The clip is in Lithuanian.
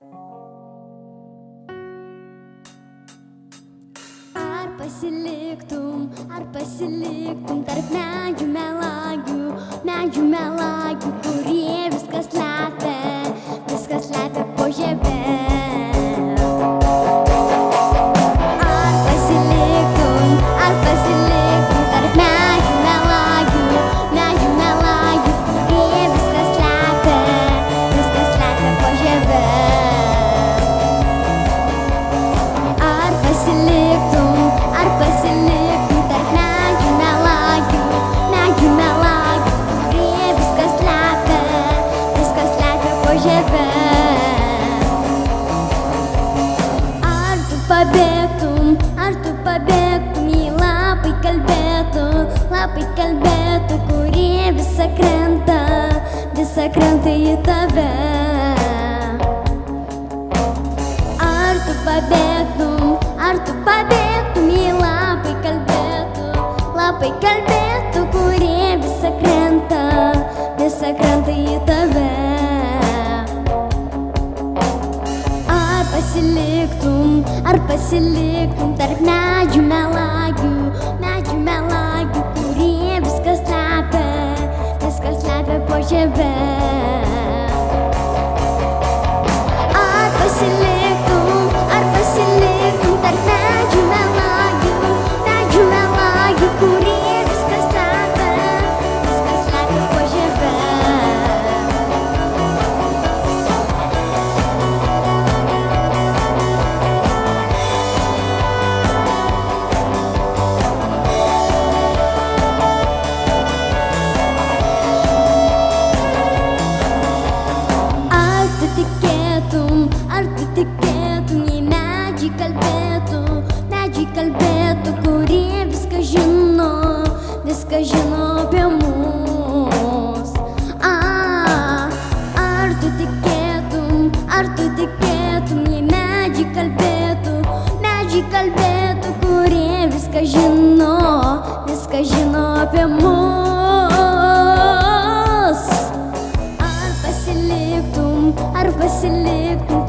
Ar pasiliktum tarp medžių melagių, kurie viskas slepia po žieve. Ar pasiliktum tarp medžių melagių, kurie viskas slepia po žieve. Ar pasiliktum tarp medžių melagių, kurie viskas slepia po žieve. Ar tu pabėgtum, jei lapai kalbėtų, kurie visa krenta į tave. Ar tu pabėgtum, jei lapai kalbėtų, kurie visa krenta į tave. Ar pasiliktum tarp medžių melagių, kurie viskas slepia po žieve. Ar pasiliktum tarp medžių melagių, kurie viskas slepia po žieve. Ar tu tikėtum, jei medžiai kalbėtų, kurie viską žino apie mus. Ar tu tikėtum, jei medžiai kalbėtų, kurie viską žino apie mus. Ar pasiliktum